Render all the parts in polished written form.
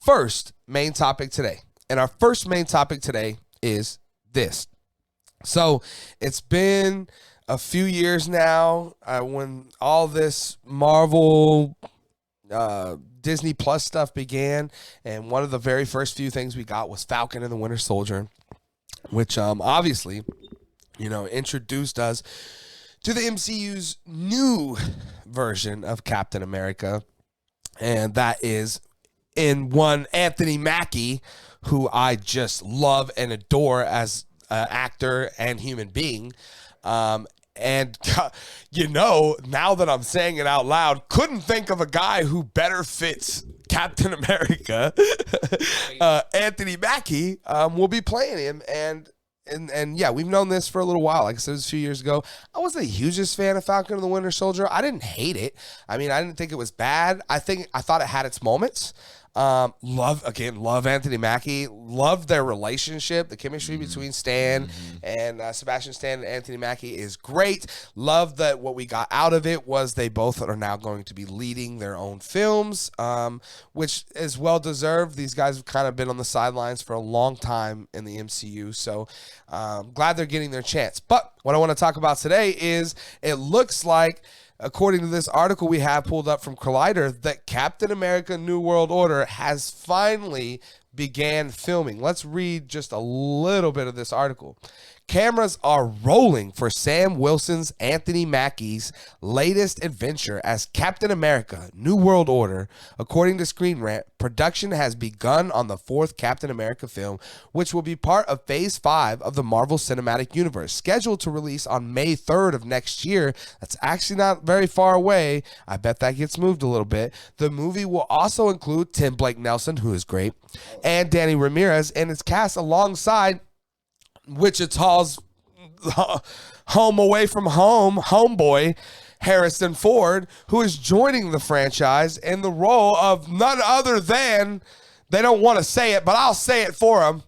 first main topic today. And our first main topic today is this. So it's been a few years now when all this Marvel Disney Plus stuff began, and one of the very first few things we got was Falcon and the Winter Soldier, which obviously, introduced us to the MCU's new version of Captain America, and that is in one Anthony Mackie, who I just love and adore as an actor and human being. Now that I'm saying it out loud, couldn't think of a guy who better fits Captain America. Anthony Mackie will be playing him, and yeah, we've known this for a little while. Like I said, it was a few years ago. I wasn't the hugest fan of Falcon and the Winter Soldier. I didn't hate it. I mean, I didn't think it was bad. I thought it had its moments. Love Anthony Mackie. Love their relationship. The chemistry between Stan and Sebastian Stan and Anthony Mackie is great. Love that what we got out of it was they both are now going to be leading their own films, which is well deserved. These guys have kind of been on the sidelines for a long time in the MCU, so glad they're getting their chance. But what I want to talk about today is it looks like, according to this article we have pulled up from Collider, that Captain America New World Order has finally began filming. Let's read just a little bit of this article. Cameras are rolling for Sam Wilson's Anthony Mackie's latest adventure as Captain America New World Order. According to Screen Rant, production has begun on the fourth Captain America film, which will be part of Phase 5 of the Marvel Cinematic Universe, scheduled to release on May 3rd of next year. That's actually not very far away. I bet that gets moved a little bit. The movie will also include Tim Blake Nelson, who is great, and Danny Ramirez, and it's cast alongside Wichita's home away from home homeboy Harrison Ford, who is joining the franchise in the role of none other than, they don't want to say it, but I'll say it for him,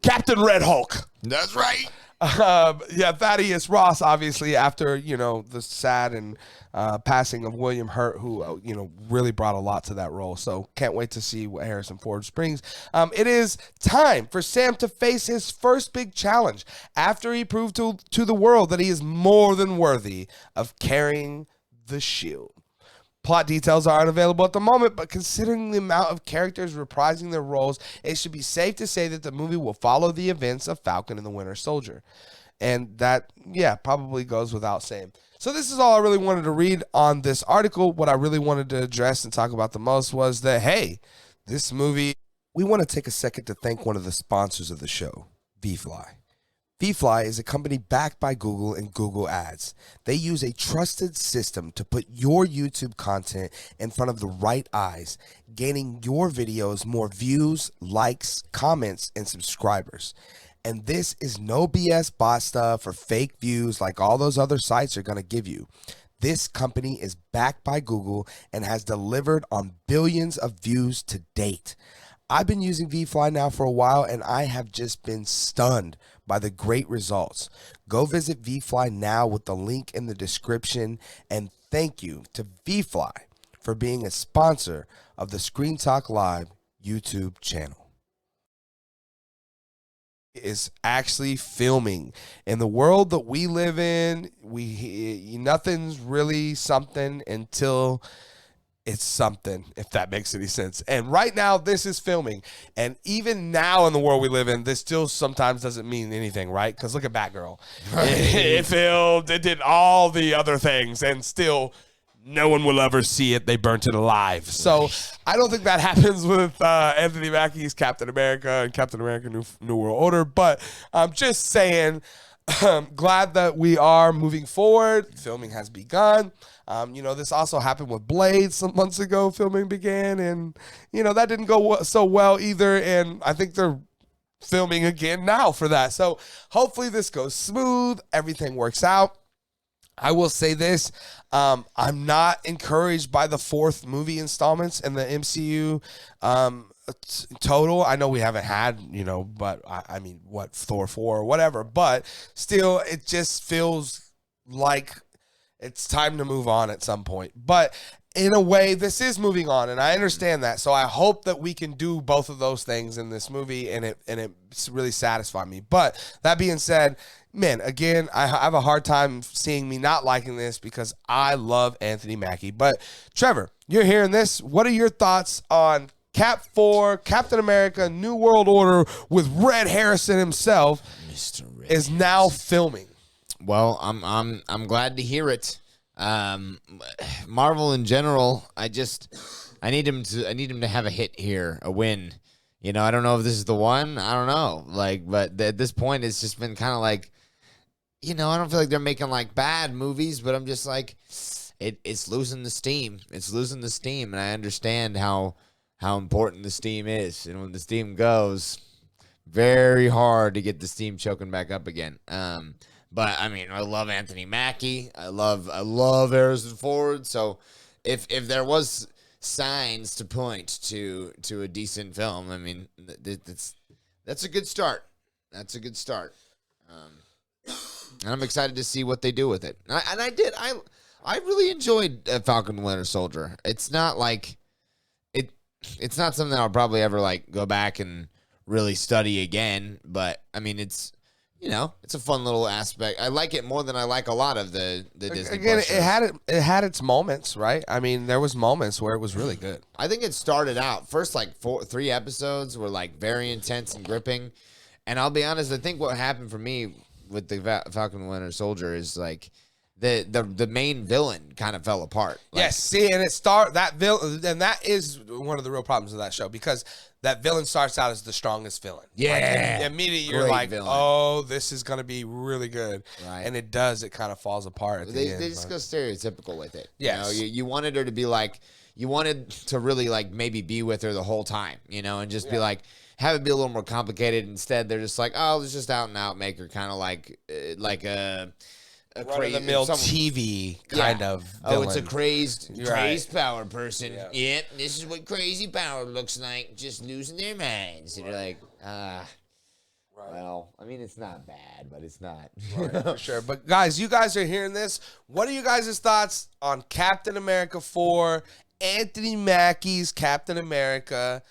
Captain Red Hulk. That's right. Thaddeus Ross, obviously, after, the sad and passing of William Hurt, who, really brought a lot to that role. So can't wait to see what Harrison Ford brings. It is time for Sam to face his first big challenge after he proved to the world that he is more than worthy of carrying the shield. Plot details aren't available at the moment, but considering the amount of characters reprising their roles, it should be safe to say that the movie will follow the events of Falcon and the Winter Soldier. And that, probably goes without saying. So this is all I really wanted to read on this article. What I really wanted to address and talk about the most was that, hey, this movie, we want to take a second to thank one of the sponsors of the show, VFly. VFly is a company backed by Google and Google Ads. They use a trusted system to put your YouTube content in front of the right eyes, gaining your videos more views, likes, comments, and subscribers. And this is no BS bot stuff or fake views like all those other sites are going to give you. This company is backed by Google and has delivered on billions of views to date. I've been using VFly now for a while, and I have just been stunned by the great results. Go visit VFly now with the link in the description, and thank you to VFly for being a sponsor of the Screen Talk Live YouTube channel. Is actually filming. In the world that we live in, nothing's really something until it's something, if that makes any sense. And right now, this is filming. And even now in the world we live in, this still sometimes doesn't mean anything, right? Because look at Batgirl. It filmed, it did all the other things, and still no one will ever see it. They burnt it alive. So I don't think that happens with Anthony Mackie's Captain America and Captain America New World Order. But I'm just saying, glad that we are moving forward. Filming has begun. This also happened with Blade some months ago. Filming began, and, that didn't go so well either. And I think they're filming again now for that. So hopefully this goes smooth. Everything works out. I will say this. I'm not encouraged by the fourth movie installments in the MCU total. I know we haven't had, but I mean, Thor 4 or whatever. But still, it just feels like it's time to move on at some point. But in a way, this is moving on, and I understand that. So I hope that we can do both of those things in this movie, and it really satisfied me. But that being said, man, again, I have a hard time seeing me not liking this because I love Anthony Mackie. But Trevor, you're hearing this. What are your thoughts on Cap 4, Captain America, New World Order with Red Harrison himself Mr. Red is now filming? Well, I'm glad to hear it. Marvel in general, I need him to have a hit here, a win. You know, I don't know if this is the one. I don't know. Like, but at this point, it's just been kind of like, you know, I don't feel like they're making like bad movies, but I'm just like, it's losing the steam. It's losing the steam, and I understand how important the steam is, and when the steam goes, very hard to get the steam choking back up again. But I mean, I love Anthony Mackie. I love Harrison Ford. So if there was signs to point to a decent film, I mean, that's a good start. That's a good start. And I'm excited to see what they do with it. I really enjoyed Falcon and Winter Soldier. It's not like it's not something I'll probably ever like go back and really study again. But I mean, it's, you know, it's a fun little aspect. I like it more than I like a lot of the Disney Again, Plus shows. it had its moments, right? I mean, there was moments where it was really good. I think it started out first like 3 episodes were like very intense and gripping. And I'll be honest, I think what happened for me with the Falcon and Winter Soldier is like the main villain kind of fell apart. Like, Yes, see, and that villain, and that is one of the real problems of that show, because that villain starts out as the strongest villain. Yeah. Like, immediately you're Great like, villain. oh, this is going to be really good. Right. And it does. It kind of falls apart at the They end. just go stereotypical with it. Yes. You know, you wanted her to be like, you wanted to really like maybe be with her the whole time, you know, and just be like, have it be a little more complicated. Instead, they're just like, oh, let's just out and out make her kind of like a run-of-the-mill TV kind of villain. Oh, it's a crazy Right. power person. Yeah. Yep, this is what crazy power looks like, just losing their minds. And you're like, well, I mean, it's not bad, but it's not. For sure. But guys, you guys are hearing this. What are you guys' thoughts on Captain America 4, Anthony Mackie's Captain America,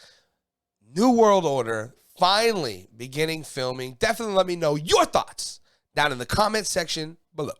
New World Order, finally beginning filming? Definitely let me know your thoughts down in the comment section below.